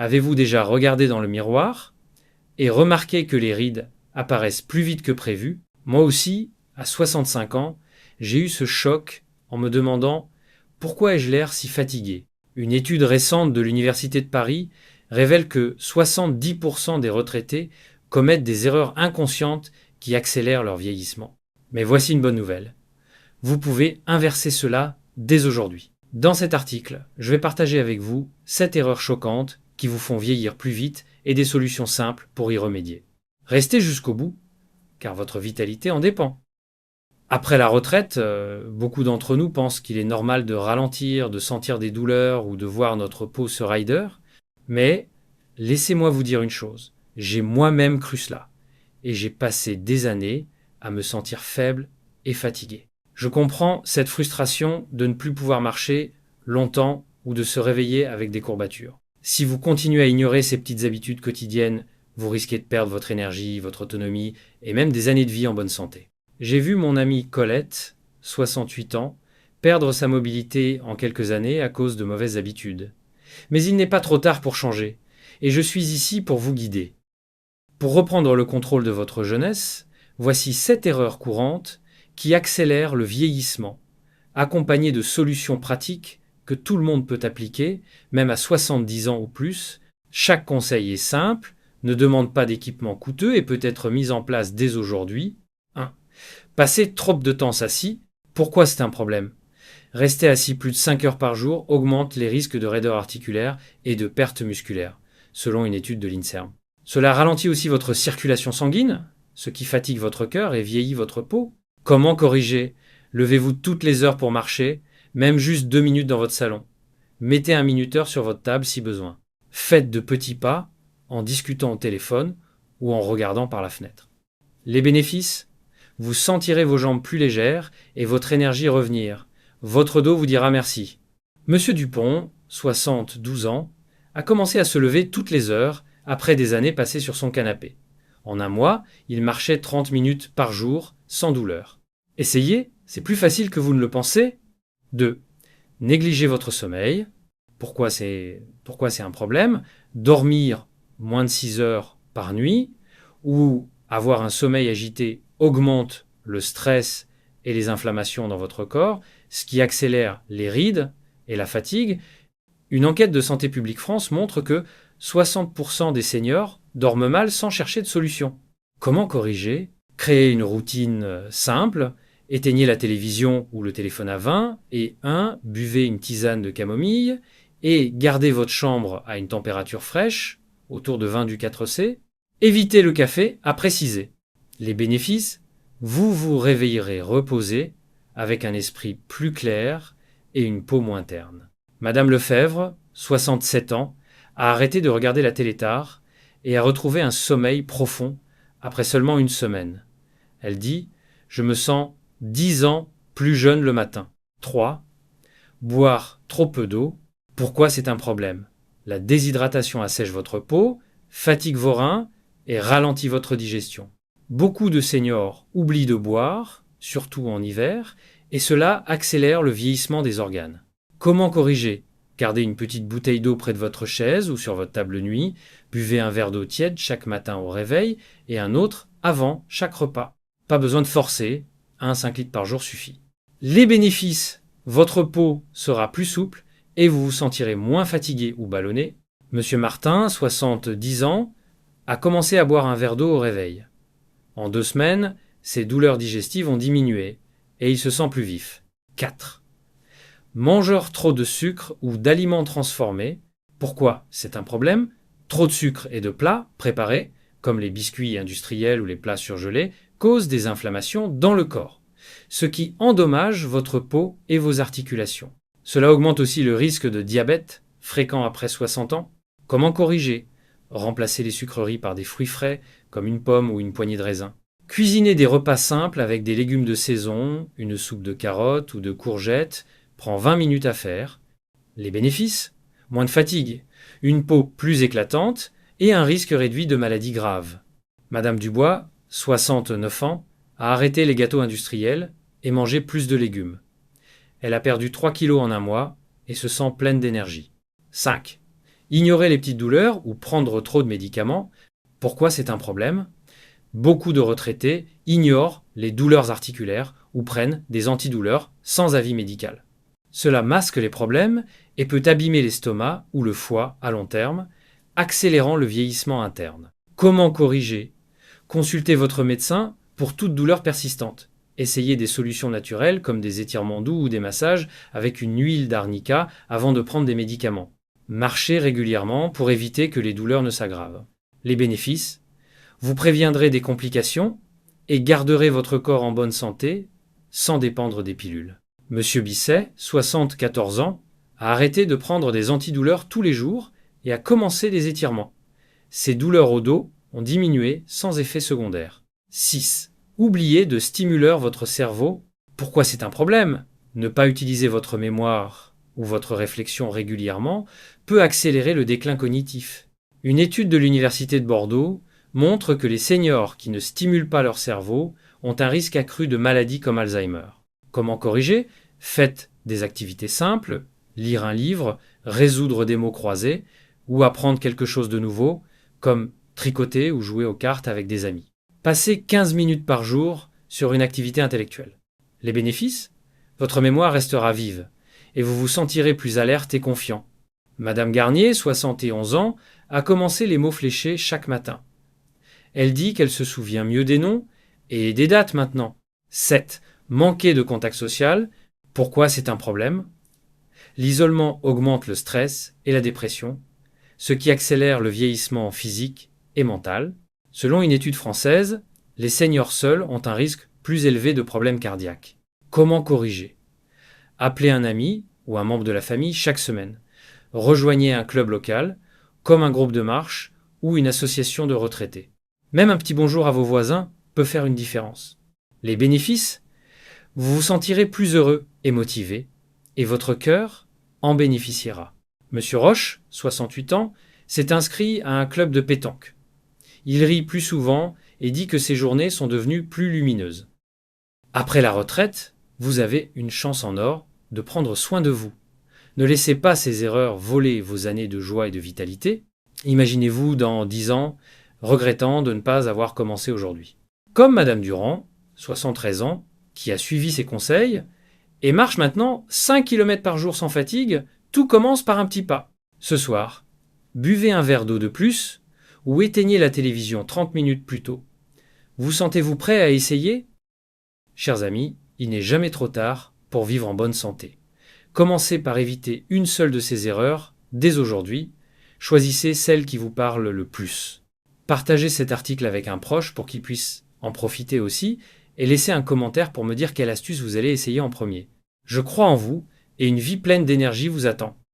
Avez-vous déjà regardé dans le miroir et remarqué que les rides apparaissent plus vite que prévu? Moi aussi, à 65 ans, j'ai eu ce choc en me demandant pourquoi ai-je l'air si fatigué? Une étude récente de l'Université de Paris révèle que 70% des retraités commettent des erreurs inconscientes qui accélèrent leur vieillissement. Mais voici une bonne nouvelle. Vous pouvez inverser cela dès aujourd'hui. Dans cet article, je vais partager avec vous 7 erreurs choquantes qui vous font vieillir plus vite et des solutions simples pour y remédier. Restez jusqu'au bout, car votre vitalité en dépend. Après la retraite, beaucoup d'entre nous pensent qu'il est normal de ralentir, de sentir des douleurs ou de voir notre peau se rider. Mais laissez-moi vous dire une chose, j'ai moi-même cru cela. Et j'ai passé des années à me sentir faible et fatigué. Je comprends cette frustration de ne plus pouvoir marcher longtemps ou de se réveiller avec des courbatures. Si vous continuez à ignorer ces petites habitudes quotidiennes, vous risquez de perdre votre énergie, votre autonomie et même des années de vie en bonne santé. J'ai vu mon amie Colette, 68 ans, perdre sa mobilité en quelques années à cause de mauvaises habitudes. Mais il n'est pas trop tard pour changer, et je suis ici pour vous guider. Pour reprendre le contrôle de votre jeunesse, voici 7 erreurs courantes qui accélèrent le vieillissement, accompagnées de solutions pratiques que tout le monde peut appliquer, même à 70 ans ou plus. Chaque conseil est simple, ne demande pas d'équipement coûteux et peut être mis en place dès aujourd'hui. 1. Passer trop de temps assis, pourquoi c'est un problème? Rester assis plus de 5 heures par jour augmente les risques de raideur articulaire et de perte musculaire, selon une étude de l'INSERM. Cela ralentit aussi votre circulation sanguine, ce qui fatigue votre cœur et vieillit votre peau. Comment corriger? Levez-vous toutes les heures pour marcher, même juste 2 minutes dans votre salon. Mettez un minuteur sur votre table si besoin. Faites de petits pas en discutant au téléphone ou en regardant par la fenêtre. Les bénéfices? Vous sentirez vos jambes plus légères et votre énergie revenir. Votre dos vous dira merci. Monsieur Dupont, 72 ans, a commencé à se lever toutes les heures après des années passées sur son canapé. En un mois, il marchait 30 minutes par jour sans douleur. Essayez, c'est plus facile que vous ne le pensez. 2. Négligez votre sommeil. Pourquoi c'est un problème? Dormir moins de 6 heures par nuit ou avoir un sommeil agité augmente le stress et les inflammations dans votre corps, ce qui accélère les rides et la fatigue. Une enquête de Santé publique France montre que 60% des seniors dorment mal sans chercher de solution. Comment corriger? Créez une routine simple, éteignez la télévision ou le téléphone à 20 et 1. Buvez une tisane de camomille et gardez votre chambre à une température fraîche, autour de 20 du 4C. Évitez le café à préciser. Les bénéfices? Vous vous réveillerez reposé, avec un esprit plus clair et une peau moins terne. Madame Lefebvre, 67 ans, a arrêté de regarder la télé tard et a retrouvé un sommeil profond après seulement une semaine. Elle dit « Je me sens 10 ans plus jeune le matin ». 3. Boire trop peu d'eau. Pourquoi c'est un problème? La déshydratation assèche votre peau, fatigue vos reins et ralentit votre digestion. Beaucoup de seniors oublient de boire, surtout en hiver, et cela accélère le vieillissement des organes. Comment corriger? Gardez une petite bouteille d'eau près de votre chaise ou sur votre table de nuit, buvez un verre d'eau tiède chaque matin au réveil et un autre avant chaque repas. Pas besoin de forcer, 5 litres par jour suffit. Les bénéfices: votre peau sera plus souple et vous vous sentirez moins fatigué ou ballonné. Monsieur Martin, 70 ans, a commencé à boire un verre d'eau au réveil. En 2 semaines, ses douleurs digestives ont diminué et il se sent plus vif. 4. Mangeur trop de sucre ou d'aliments transformés. Pourquoi c'est un problème? Trop de sucre et de plats préparés, comme les biscuits industriels ou les plats surgelés, causent des inflammations dans le corps, ce qui endommage votre peau et vos articulations. Cela augmente aussi le risque de diabète, fréquent après 60 ans. Comment corriger? Remplacer les sucreries par des fruits frais, comme une pomme ou une poignée de raisin. Cuisiner des repas simples avec des légumes de saison, une soupe de carottes ou de courgettes, prend 20 minutes à faire. Les bénéfices? Moins de fatigue, une peau plus éclatante et un risque réduit de maladies graves. Madame Dubois, 69 ans, a arrêté les gâteaux industriels et mangé plus de légumes. Elle a perdu 3 kilos en un mois et se sent pleine d'énergie. 5. Ignorer les petites douleurs ou prendre trop de médicaments, pourquoi c'est un problème? Beaucoup de retraités ignorent les douleurs articulaires ou prennent des antidouleurs sans avis médical. Cela masque les problèmes et peut abîmer l'estomac ou le foie à long terme, accélérant le vieillissement interne. Comment corriger? Consultez votre médecin pour toute douleur persistante. Essayez des solutions naturelles comme des étirements doux ou des massages avec une huile d'arnica avant de prendre des médicaments. Marchez régulièrement pour éviter que les douleurs ne s'aggravent. Les bénéfices: vous préviendrez des complications et garderez votre corps en bonne santé sans dépendre des pilules. Monsieur Bisset, 74 ans, a arrêté de prendre des antidouleurs tous les jours et a commencé des étirements. Ses douleurs au dos ont diminué sans effet secondaire. 6. Oubliez de stimuler votre cerveau. Pourquoi c'est un problème? Ne pas utiliser votre mémoire ou votre réflexion régulièrement peut accélérer le déclin cognitif. Une étude de l'Université de Bordeaux montre que les seniors qui ne stimulent pas leur cerveau ont un risque accru de maladies comme Alzheimer. Comment corriger? Faites des activités simples, lire un livre, résoudre des mots croisés ou apprendre quelque chose de nouveau, comme tricoter ou jouer aux cartes avec des amis. Passez 15 minutes par jour sur une activité intellectuelle. Les bénéfices? Votre mémoire restera vive et vous vous sentirez plus alerte et confiant. Madame Garnier, 71 ans, a commencé les mots fléchés chaque matin. Elle dit qu'elle se souvient mieux des noms et des dates maintenant. 7. Manquer de contact social. Pourquoi c'est un problème? L'isolement augmente le stress et la dépression, ce qui accélère le vieillissement physique et mental. Selon une étude française, les seniors seuls ont un risque plus élevé de problèmes cardiaques. Comment corriger? Appelez un ami ou un membre de la famille chaque semaine. Rejoignez un club local, comme un groupe de marche ou une association de retraités. Même un petit bonjour à vos voisins peut faire une différence. Les bénéfices? Vous vous sentirez plus heureux et motivé, et votre cœur en bénéficiera. Monsieur Roche, 68 ans, s'est inscrit à un club de pétanque. Il rit plus souvent et dit que ses journées sont devenues plus lumineuses. Après la retraite, vous avez une chance en or de prendre soin de vous. Ne laissez pas ces erreurs voler vos années de joie et de vitalité. Imaginez-vous dans 10 ans, regrettant de ne pas avoir commencé aujourd'hui. Comme Madame Durand, 73 ans, qui a suivi ses conseils et marche maintenant 5 km par jour sans fatigue, tout commence par un petit pas. Ce soir, buvez un verre d'eau de plus ou éteignez la télévision 30 minutes plus tôt. Vous sentez-vous prêt à essayer? Chers amis, il n'est jamais trop tard pour vivre en bonne santé. Commencez par éviter une seule de ces erreurs dès aujourd'hui. Choisissez celle qui vous parle le plus. Partagez cet article avec un proche pour qu'il puisse en profiter aussi et laissez un commentaire pour me dire quelle astuce vous allez essayer en premier. Je crois en vous et une vie pleine d'énergie vous attend.